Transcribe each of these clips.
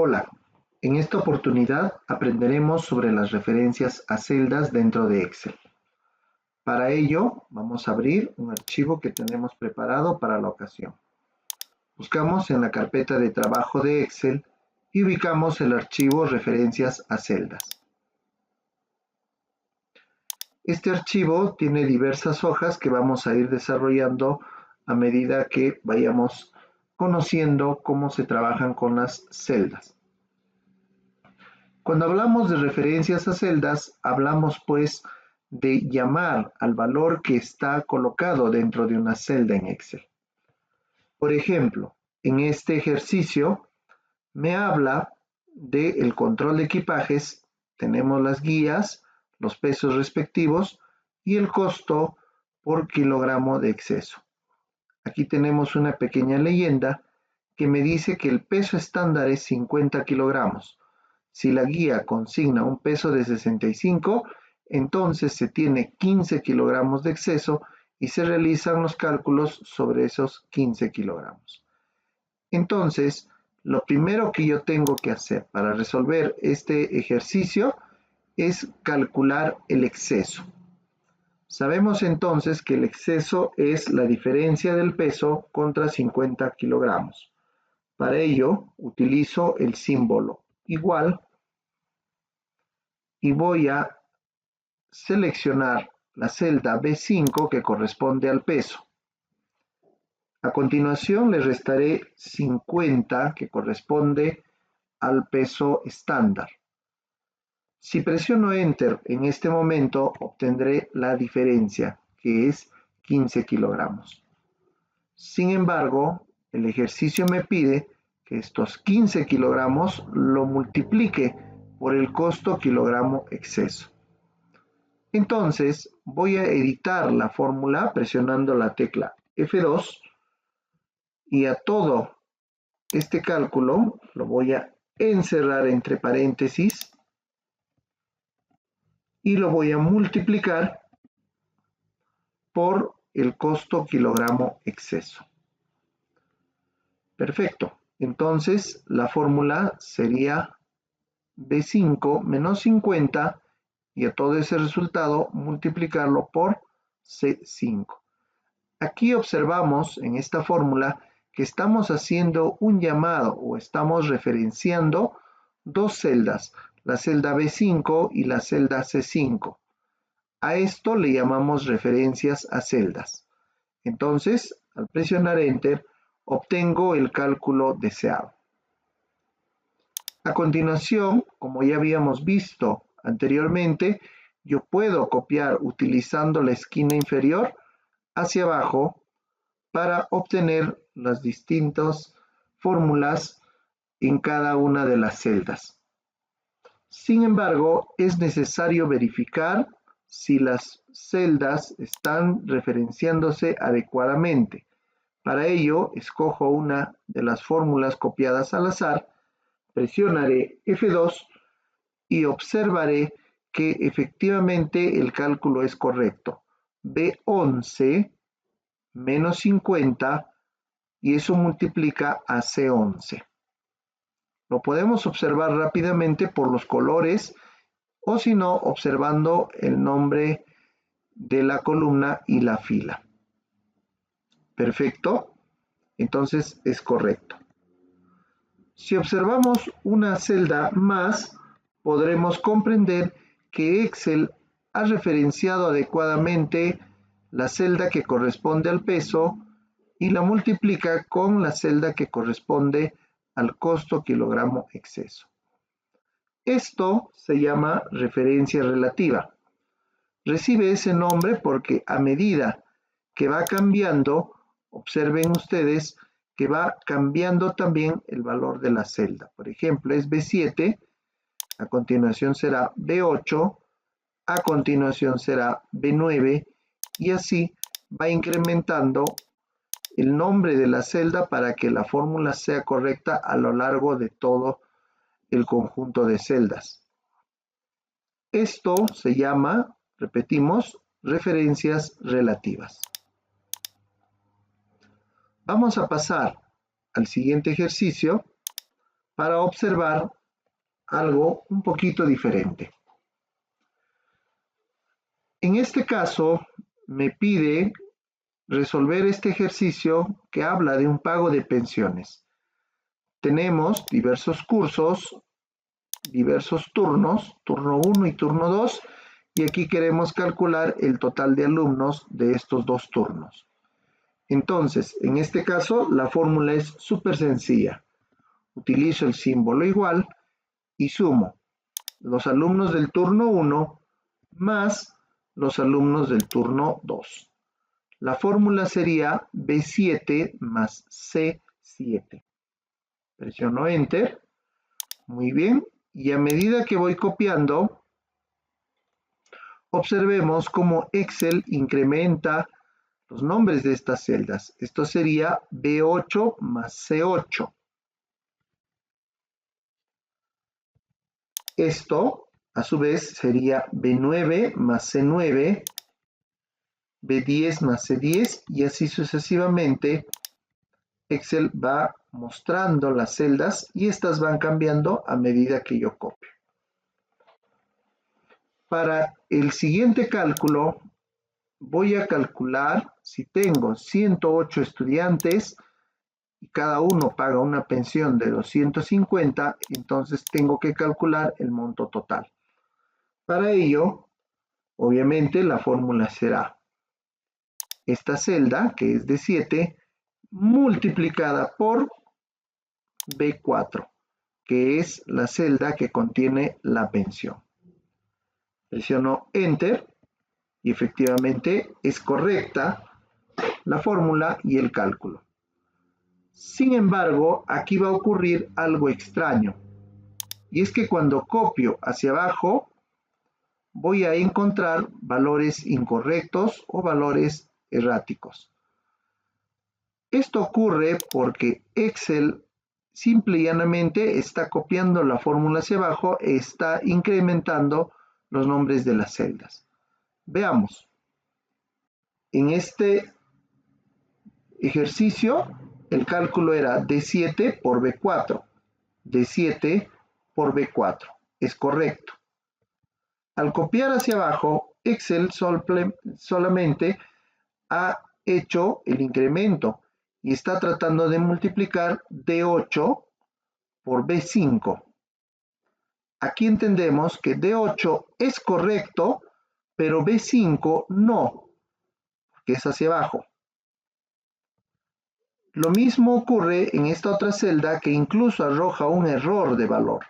Hola, en esta oportunidad aprenderemos sobre las referencias a celdas dentro de Excel. Para ello, vamos a abrir un archivo que tenemos preparado para la ocasión. Buscamos en la carpeta de trabajo de Excel y ubicamos el archivo Referencias a celdas. Este archivo tiene diversas hojas que vamos a ir desarrollando a medida que vayamos conociendo cómo se trabajan con las celdas. Cuando hablamos de referencias a celdas, hablamos pues de llamar al valor que está colocado dentro de una celda en Excel. Por ejemplo, en este ejercicio me habla del control de equipajes, tenemos las guías, los pesos respectivos y el costo por kilogramo de exceso. Aquí tenemos una pequeña leyenda que me dice que el peso estándar es 50 kilogramos. Si la guía consigna un peso de 65, entonces se tiene 15 kilogramos de exceso y se realizan los cálculos sobre esos 15 kilogramos. Entonces, lo primero que yo tengo que hacer para resolver este ejercicio es calcular el exceso. Sabemos entonces que el exceso es la diferencia del peso contra 50 kilogramos. Para ello, utilizo el símbolo igual y voy a seleccionar la celda B5 que corresponde al peso. A continuación le restaré 50 que corresponde al peso estándar. Si presiono Enter en este momento obtendré la diferencia que es 15 kilogramos. Sin embargo, el ejercicio me pide que estos 15 kilogramos lo multiplique por el costo kilogramo exceso. Entonces voy a editar la fórmula presionando la tecla F2 y a todo este cálculo lo voy a encerrar entre paréntesis y lo voy a multiplicar por el costo kilogramo exceso. Perfecto. Entonces la fórmula sería B5 menos 50 y a todo ese resultado multiplicarlo por C5. Aquí observamos en esta fórmula que estamos haciendo un llamado o estamos referenciando dos celdas, la celda B5 y la celda C5. A esto le llamamos referencias a celdas. Entonces, al presionar Enter, obtengo el cálculo deseado. A continuación, como ya habíamos visto anteriormente, yo puedo copiar utilizando la esquina inferior hacia abajo para obtener las distintas fórmulas en cada una de las celdas. Sin embargo, es necesario verificar si las celdas están referenciándose adecuadamente. Para ello, escojo una de las fórmulas copiadas al azar, presionaré F2 y observaré que efectivamente el cálculo es correcto. B11 menos 50 y eso multiplica a C11. Lo podemos observar rápidamente por los colores o si no observando el nombre de la columna y la fila. Perfecto, entonces es correcto. Si observamos una celda más, podremos comprender que Excel ha referenciado adecuadamente la celda que corresponde al peso y la multiplica con la celda que corresponde al costo kilogramo exceso. Esto se llama referencia relativa. Recibe ese nombre porque a medida que va cambiando, observen ustedes que va cambiando también el valor de la celda. Por ejemplo, es B7, a continuación será B8, a continuación será B9 y así va incrementando el nombre de la celda para que la fórmula sea correcta a lo largo de todo el conjunto de celdas. Esto se llama, repetimos, referencias relativas. Vamos a pasar al siguiente ejercicio para observar algo un poquito diferente. En este caso, me pide resolver este ejercicio que habla de un pago de pensiones. Tenemos diversos cursos, diversos turnos, turno 1 y turno 2, y aquí queremos calcular el total de alumnos de estos dos turnos. Entonces, en este caso, la fórmula es súper sencilla. Utilizo el símbolo igual y sumo los alumnos del turno 1 más los alumnos del turno 2. La fórmula sería B7 más C7. Presiono Enter. Muy bien. Y a medida que voy copiando, observemos cómo Excel incrementa los nombres de estas celdas. Esto sería B8 más C8. Esto, a su vez, sería B9 más C9, B10 más C10, y así sucesivamente. Excel va mostrando las celdas y estas van cambiando a medida que yo copio. Para el siguiente cálculo, voy a calcular si tengo 108 estudiantes y cada uno paga una pensión de 250, entonces tengo que calcular el monto total. Para ello, obviamente la fórmula será esta celda, que es de 7, multiplicada por B4, que es la celda que contiene la pensión. Presiono Enter y efectivamente es correcta la fórmula y el cálculo. Sin embargo, aquí va a ocurrir algo extraño, y es que cuando copio hacia abajo voy a encontrar valores incorrectos o valores erráticos. Esto ocurre porque Excel simple y llanamente está copiando la fórmula hacia abajo e está incrementando los nombres de las celdas. Veamos. En este ejercicio, el cálculo era D7 por B4. D7 por B4. Es correcto. Al copiar hacia abajo, Excel solamente ha hecho el incremento y está tratando de multiplicar D8 por B5. Aquí entendemos que D8 es correcto, pero B5 no, porque es hacia abajo. Lo mismo ocurre en esta otra celda que incluso arroja un error de valor.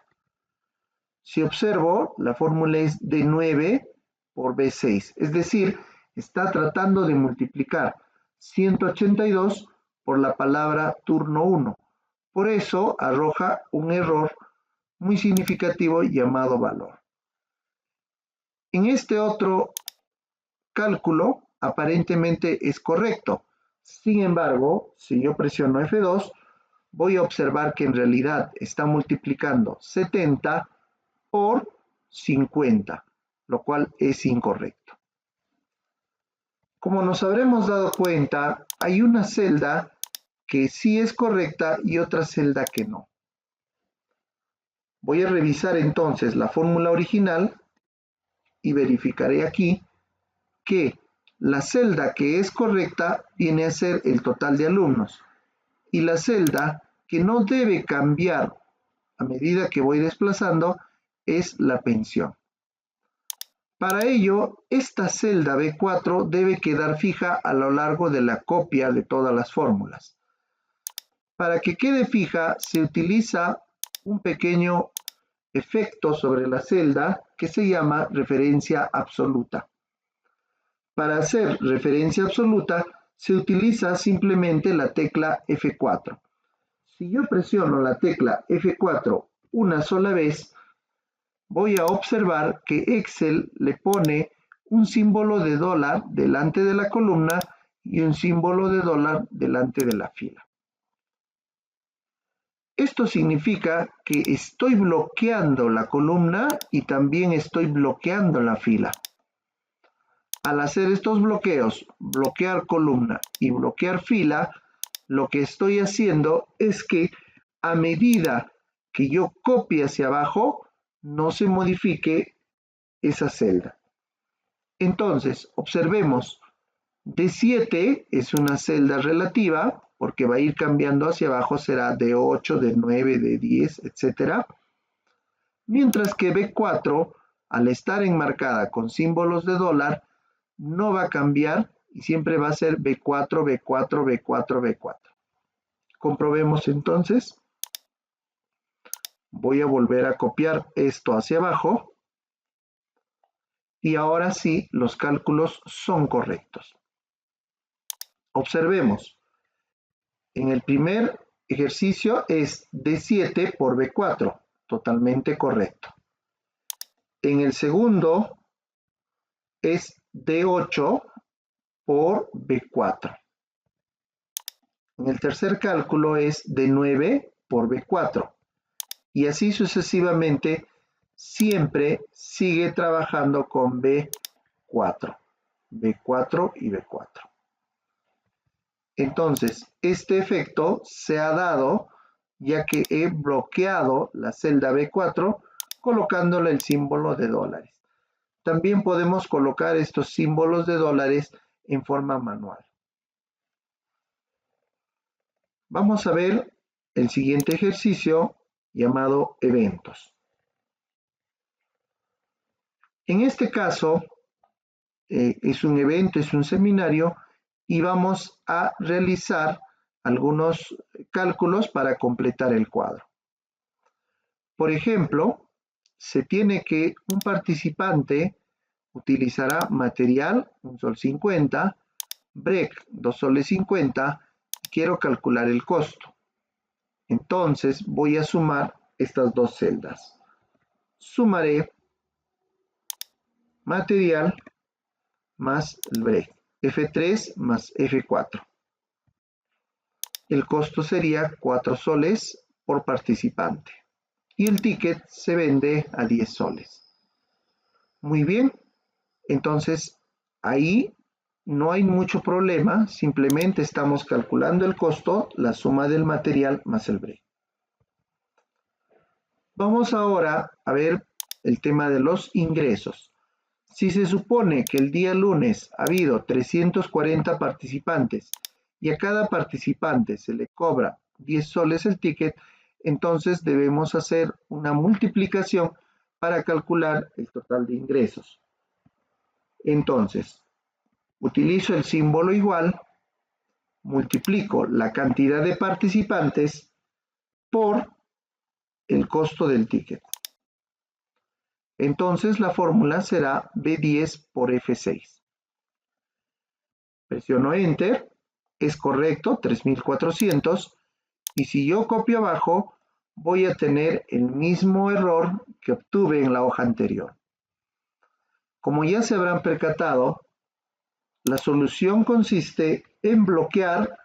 Si observo, la fórmula es D9 por B6, es decir, está tratando de multiplicar 182 por la palabra turno 1. Por eso arroja un error muy significativo llamado valor. En este otro cálculo aparentemente es correcto. Sin embargo, si yo presiono F2, voy a observar que en realidad está multiplicando 70 por 50, lo cual es incorrecto. Como nos habremos dado cuenta, hay una celda que sí es correcta y otra celda que no. Voy a revisar entonces la fórmula original y verificaré aquí que la celda que es correcta viene a ser el total de alumnos y la celda que no debe cambiar a medida que voy desplazando es la pensión. Para ello, esta celda B4 debe quedar fija a lo largo de la copia de todas las fórmulas. Para que quede fija, se utiliza un pequeño efecto sobre la celda que se llama referencia absoluta. Para hacer referencia absoluta, se utiliza simplemente la tecla F4. Si yo presiono la tecla F4 una sola vez, voy a observar que Excel le pone un símbolo de dólar delante de la columna y un símbolo de dólar delante de la fila. Esto significa que estoy bloqueando la columna y también estoy bloqueando la fila. Al hacer estos bloqueos, bloquear columna y bloquear fila, lo que estoy haciendo es que a medida que yo copie hacia abajo no se modifique esa celda. Entonces, observemos, D7 es una celda relativa porque va a ir cambiando hacia abajo, será D8, D9, D10, etc. Mientras que B4, al estar enmarcada con símbolos de dólar, no va a cambiar y siempre va a ser B4, B4, B4, B4. Comprobemos entonces. Voy a volver a copiar esto hacia abajo. Y ahora sí, los cálculos son correctos. Observemos. En el primer ejercicio es D7 por B4, totalmente correcto. En el segundo es D8 por B4. En el tercer cálculo es D9 por B4. Y así sucesivamente, siempre sigue trabajando con B4. B4 y B4. Entonces, este efecto se ha dado ya que he bloqueado la celda B4 colocándole el símbolo de dólares. También podemos colocar estos símbolos de dólares en forma manual. Vamos a ver el siguiente ejercicio llamado eventos. En este caso, es un evento, es un seminario y vamos a realizar algunos cálculos para completar el cuadro. Por ejemplo, se tiene que un participante utilizará material, 1 sol 50, break, 2 soles 50, quiero calcular el costo. Entonces voy a sumar estas dos celdas. Sumaré material más el break, F3 más F4. El costo sería 4 soles por participante. Y el ticket se vende a 10 soles. Muy bien, entonces ahí no hay mucho problema, simplemente estamos calculando el costo, la suma del material más el break. Vamos ahora a ver el tema de los ingresos. Si se supone que el día lunes ha habido 340 participantes y a cada participante se le cobra 10 soles el ticket, entonces debemos hacer una multiplicación para calcular el total de ingresos. Entonces, utilizo el símbolo igual, multiplico la cantidad de participantes por el costo del ticket. Entonces la fórmula será B10 por F6. Presiono Enter, es correcto, 3400, y si yo copio abajo, voy a tener el mismo error que obtuve en la hoja anterior. Como ya se habrán percatado, la solución consiste en bloquear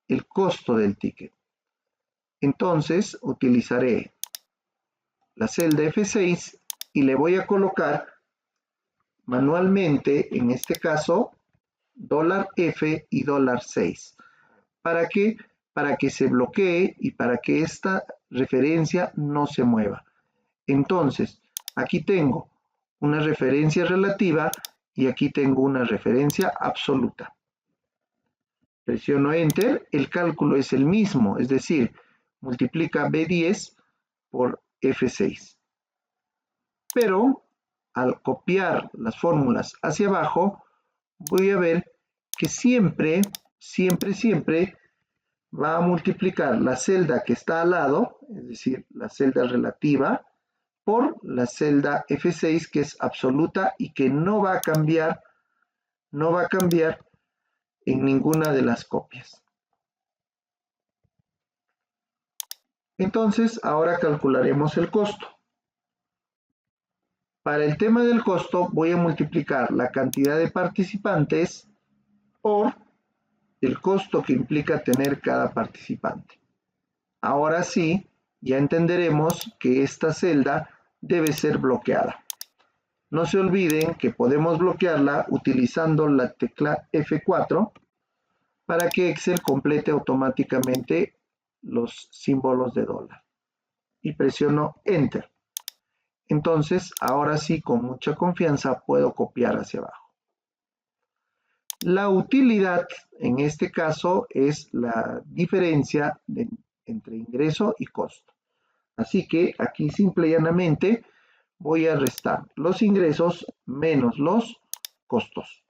el costo del ticket. Entonces utilizaré la celda F6 y le voy a colocar manualmente, en este caso, $F y $6. ¿Para qué? Para que se bloquee y para que esta referencia no se mueva. Entonces, aquí tengo una referencia relativa y aquí tengo una referencia absoluta. Presiono Enter, el cálculo es el mismo, es decir, multiplica B10 por F6. Pero al copiar las fórmulas hacia abajo, voy a ver que siempre va a multiplicar la celda que está al lado, es decir, la celda relativa, por la celda F6 que es absoluta y que no va a cambiar en ninguna de las copias. Entonces, ahora calcularemos el costo. Para el tema del costo, voy a multiplicar la cantidad de participantes por el costo que implica tener cada participante. Ahora sí, ya entenderemos que esta celda debe ser bloqueada. No se olviden que podemos bloquearla utilizando la tecla F4 para que Excel complete automáticamente los símbolos de dólar. y presiono Enter. Entonces, ahora sí, con mucha confianza, puedo copiar hacia abajo. La utilidad, en este caso, es la diferencia entre ingreso y costo. Así que aquí simple y llanamente voy a restar los ingresos menos los costos.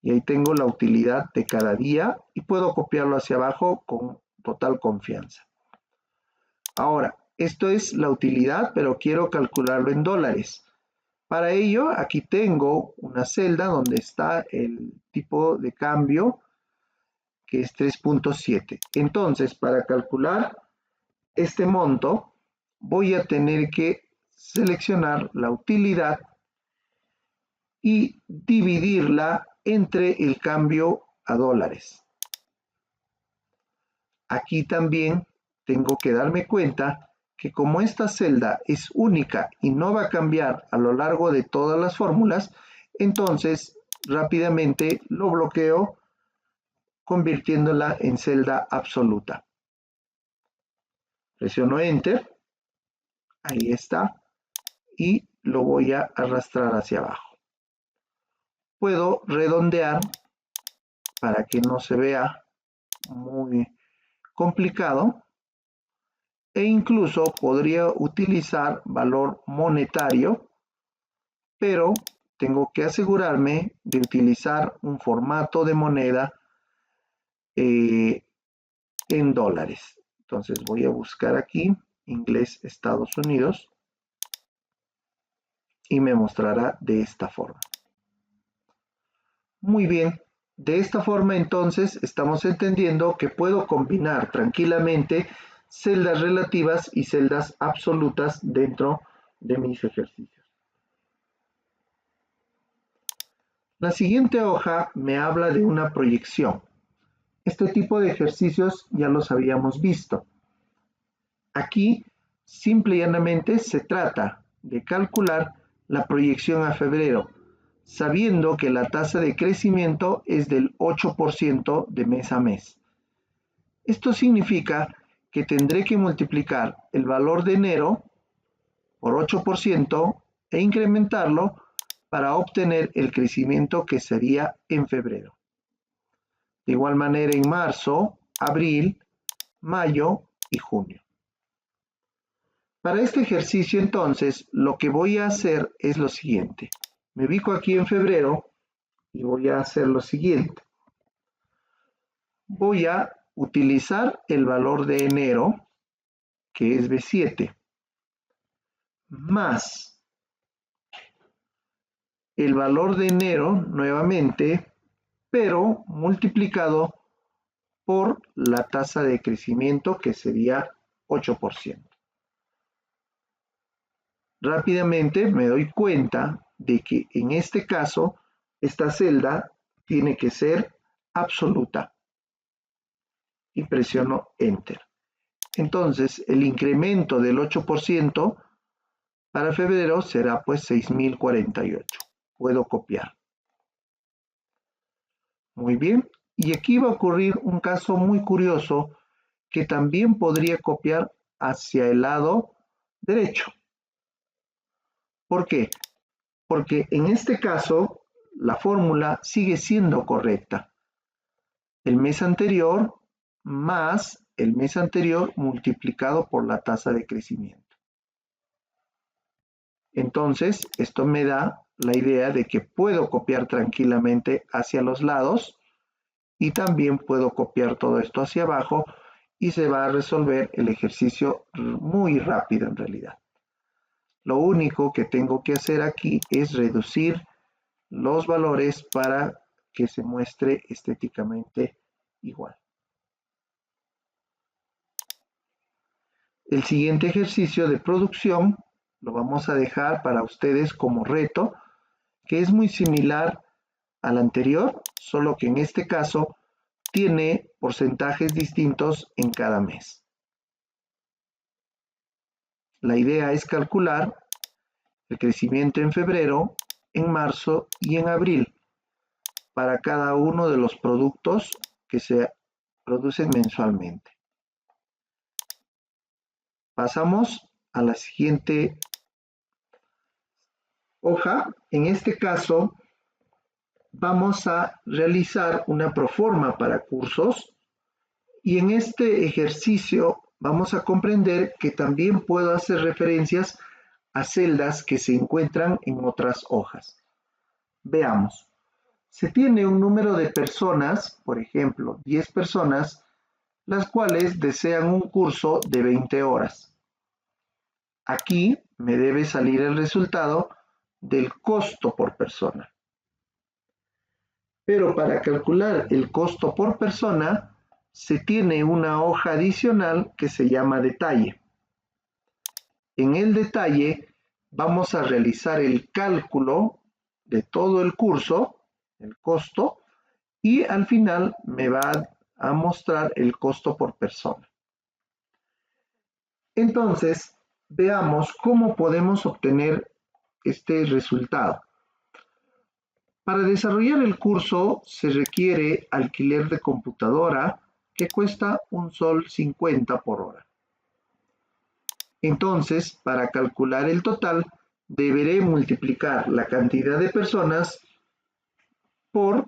Y ahí tengo la utilidad de cada día y puedo copiarlo hacia abajo con total confianza. Ahora, esto es la utilidad, pero quiero calcularlo en dólares. Para ello, aquí tengo una celda donde está el tipo de cambio, que es 3.7. Entonces, para calcular este monto, voy a tener que seleccionar la utilidad y dividirla entre el cambio a dólares. Aquí también tengo que darme cuenta que como esta celda es única y no va a cambiar a lo largo de todas las fórmulas, entonces rápidamente lo bloqueo convirtiéndola en celda absoluta. Presiono Enter, ahí está, y lo voy a arrastrar hacia abajo. Puedo redondear para que no se vea muy complicado e incluso podría utilizar valor monetario, pero tengo que asegurarme de utilizar un formato de moneda en dólares. Entonces voy a buscar aquí inglés Estados Unidos y me mostrará de esta forma. Muy bien, de esta forma entonces estamos entendiendo que puedo combinar tranquilamente celdas relativas y celdas absolutas dentro de mis ejercicios. La siguiente hoja me habla de una proyección. Este tipo de ejercicios ya los habíamos visto. Aquí, simple y llanamente, se trata de calcular la proyección a febrero, sabiendo que la tasa de crecimiento es del 8% de mes a mes. Esto significa que tendré que multiplicar el valor de enero por 8% e incrementarlo para obtener el crecimiento que sería en febrero. De igual manera en marzo, abril, mayo y junio. Para este ejercicio entonces lo que voy a hacer es lo siguiente. Me ubico aquí en febrero y voy a hacer lo siguiente. Voy a utilizar el valor de enero, que es B7, más el valor de enero nuevamente, pero multiplicado por la tasa de crecimiento, que sería 8%. Rápidamente me doy cuenta de que en este caso esta celda tiene que ser absoluta y presiono Enter. Entonces el incremento del 8% para febrero será pues 6.048. Puedo copiar. Muy bien. Y aquí va a ocurrir un caso muy curioso que también podría copiar hacia el lado derecho. ¿Por qué? Porque en este caso la fórmula sigue siendo correcta. El mes anterior más el mes anterior multiplicado por la tasa de crecimiento. Entonces, esto me da la idea de que puedo copiar tranquilamente hacia los lados y también puedo copiar todo esto hacia abajo y se va a resolver el ejercicio muy rápido en realidad. Lo único que tengo que hacer aquí es reducir los valores para que se muestre estéticamente igual. El siguiente ejercicio de producción lo vamos a dejar para ustedes como reto, que es muy similar al anterior, solo que en este caso tiene porcentajes distintos en cada mes. La idea es calcular el crecimiento en febrero, en marzo y en abril para cada uno de los productos que se producen mensualmente. Pasamos a la siguiente hoja. En este caso, vamos a realizar una proforma para cursos y en este ejercicio vamos a comprender que también puedo hacer referencias a celdas que se encuentran en otras hojas. Veamos. Se tiene un número de personas, por ejemplo, 10 personas, las cuales desean un curso de 20 horas. Aquí me debe salir el resultado del costo por persona. Pero para calcular el costo por persona, se tiene una hoja adicional que se llama detalle. En el detalle vamos a realizar el cálculo de todo el curso, el costo, y al final me va a mostrar el costo por persona. Entonces, veamos cómo podemos obtener este resultado. Para desarrollar el curso se requiere alquiler de computadora que cuesta $1.50 por hora. Entonces, para calcular el total, deberé multiplicar la cantidad de personas por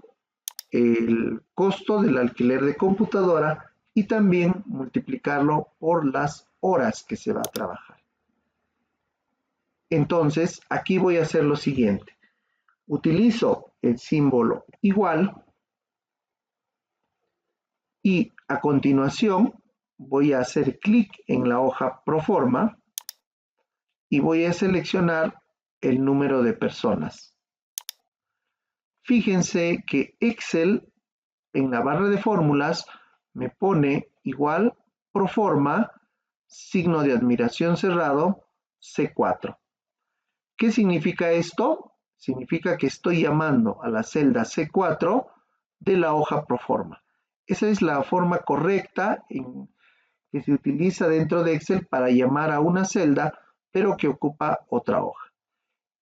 el costo del alquiler de computadora y también multiplicarlo por las horas que se va a trabajar. Entonces, aquí voy a hacer lo siguiente. Utilizo el símbolo igual y a continuación voy a hacer clic en la hoja Proforma y voy a seleccionar el número de personas. Fíjense que Excel en la barra de fórmulas me pone igual Proforma, signo de admiración cerrado, C4. ¿Qué significa esto? Significa que estoy llamando a la celda C4 de la hoja Proforma. Esa es la forma correcta que se utiliza dentro de Excel para llamar a una celda, pero que ocupa otra hoja.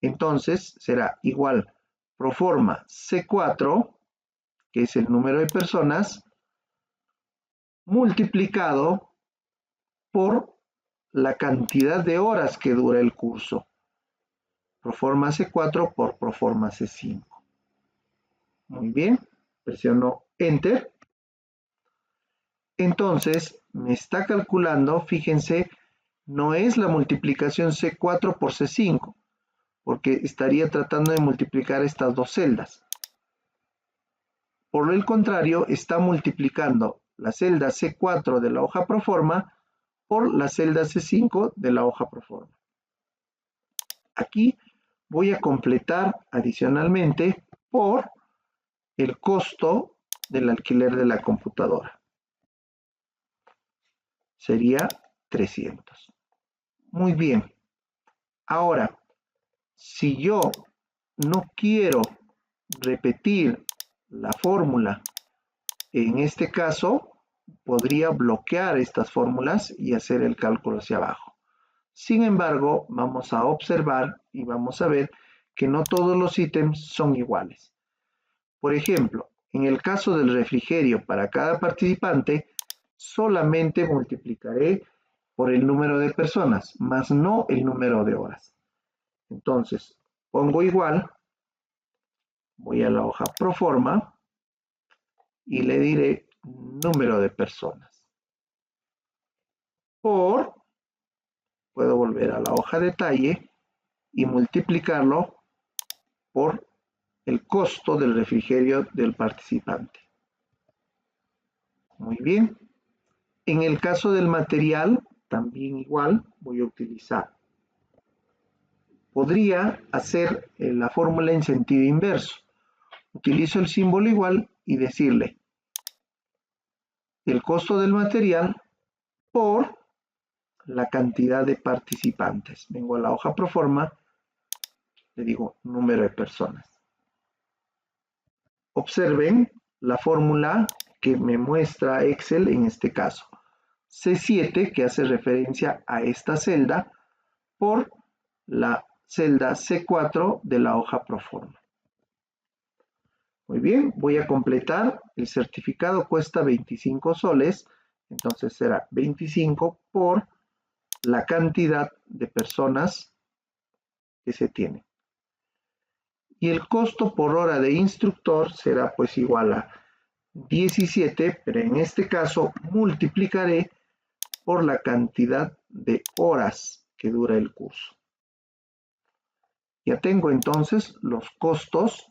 Entonces será igual Proforma C4, que es el número de personas, multiplicado por la cantidad de horas que dura el curso. Proforma C4 por Proforma C5. Muy bien, presiono Enter. Entonces, me está calculando, fíjense, no es la multiplicación C4 por C5, porque estaría tratando de multiplicar estas dos celdas. Por el contrario, está multiplicando la celda C4 de la hoja Proforma por la celda C5 de la hoja Proforma. Aquí voy a completar adicionalmente por el costo del alquiler de la computadora. Sería 300. Muy bien. Ahora, si yo no quiero repetir la fórmula, en este caso, podría bloquear estas fórmulas y hacer el cálculo hacia abajo. Sin embargo, vamos a observar y vamos a ver que no todos los ítems son iguales. Por ejemplo, en el caso del refrigerio para cada participante, solamente multiplicaré por el número de personas, más no el número de horas. Entonces, pongo igual, voy a la hoja Proforma y le diré número de personas. Por, puedo volver a la hoja Detalle y multiplicarlo por el costo del refrigerio del participante. Muy bien. En el caso del material, también igual voy a utilizar. Podría hacer la fórmula en sentido inverso. Utilizo el símbolo igual y decirle el costo del material por la cantidad de participantes. Vengo a la hoja Proforma, le digo número de personas. Observen la fórmula que me muestra Excel en este caso. C7, que hace referencia a esta celda, por la celda C4 de la hoja Proforma. Muy bien, voy a completar. El certificado cuesta 25 soles, entonces será 25 por la cantidad de personas que se tiene. Y el costo por hora de instructor será pues igual a 17, pero en este caso multiplicaré por la cantidad de horas que dura el curso. Ya tengo entonces los costos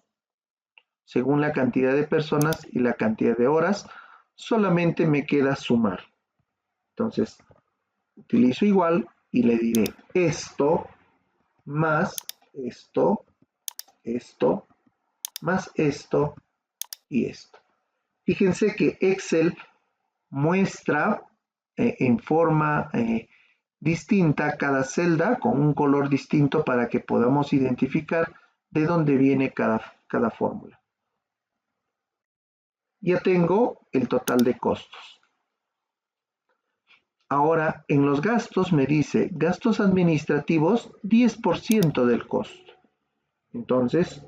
según la cantidad de personas y la cantidad de horas. Solamente me queda sumar. Entonces, utilizo igual y le diré esto más esto, esto, más esto y esto. Fíjense que Excel muestra en forma distinta cada celda con un color distinto para que podamos identificar de dónde viene cada fórmula. Ya tengo el total de costos. Ahora en los gastos me dice gastos administrativos 10% del costo. Entonces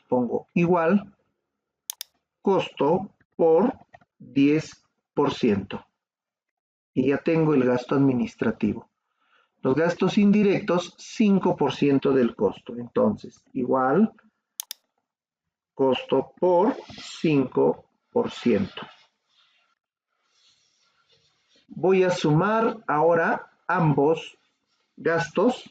pongo igual costo por 10%. Y ya tengo el gasto administrativo. Los gastos indirectos, 5% del costo. Entonces, igual costo por 5%. Voy a sumar ahora ambos gastos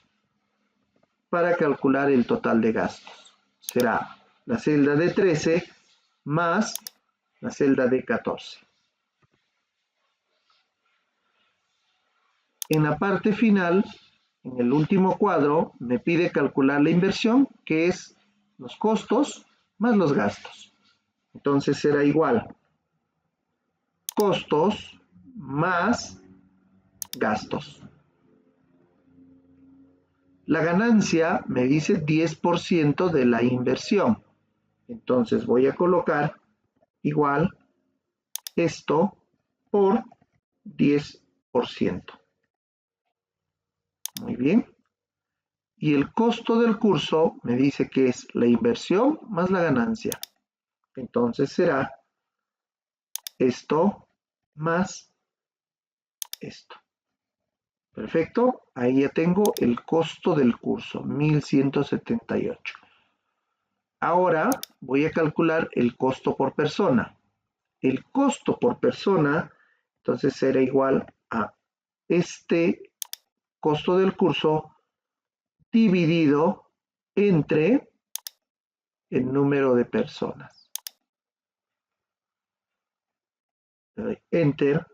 para calcular el total de gastos. Será la celda de 13 más la celda de 14. En la parte final, en el último cuadro, me pide calcular la inversión, que es los costos más los gastos. Entonces será igual costos más gastos. La ganancia me dice 10% de la inversión. Entonces voy a colocar igual esto por 10%. Muy bien. Y el costo del curso me dice que es la inversión más la ganancia. Entonces será esto más esto. Perfecto. Ahí ya tengo el costo del curso, 1178. Ahora voy a calcular el costo por persona. El costo por persona, entonces será igual a este costo del curso dividido entre el número de personas. Le doy Enter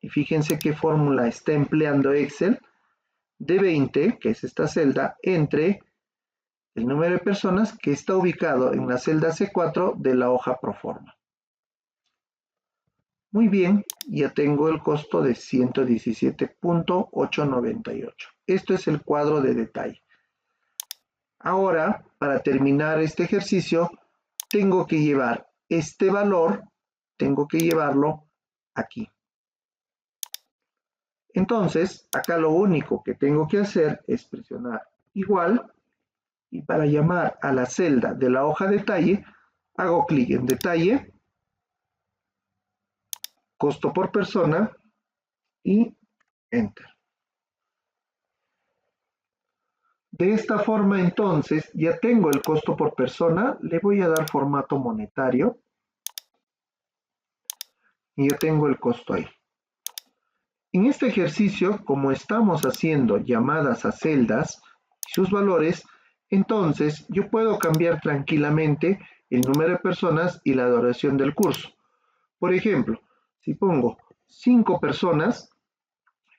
y fíjense qué fórmula está empleando Excel de 20, que es esta celda, entre el número de personas que está ubicado en la celda C4 de la hoja Proforma. Muy bien, ya tengo el costo de 117.898. Esto es el cuadro de detalle. Ahora, para terminar este ejercicio, tengo que llevar este valor, tengo que llevarlo aquí. Entonces, acá lo único que tengo que hacer es presionar igual y para llamar a la celda de la hoja detalle, hago clic en detalle, costo por persona y Enter. De esta forma entonces ya tengo el costo por persona, le voy a dar formato monetario y ya tengo el costo ahí. En este ejercicio, como estamos haciendo llamadas a celdas y sus valores, entonces yo puedo cambiar tranquilamente el número de personas y la duración del curso. Por ejemplo, si pongo 5 personas,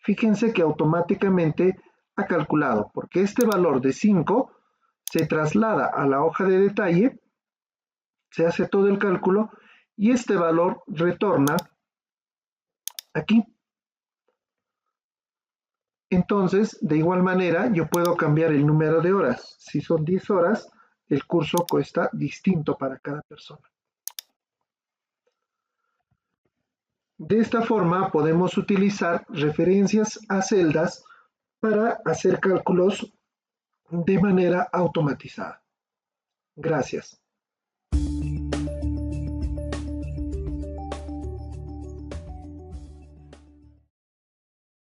fíjense que automáticamente ha calculado, porque este valor de 5 se traslada a la hoja de detalle, se hace todo el cálculo y este valor retorna aquí. Entonces, de igual manera, yo puedo cambiar el número de horas. Si son 10 horas, el curso cuesta distinto para cada persona. De esta forma podemos utilizar referencias a celdas para hacer cálculos de manera automatizada. Gracias.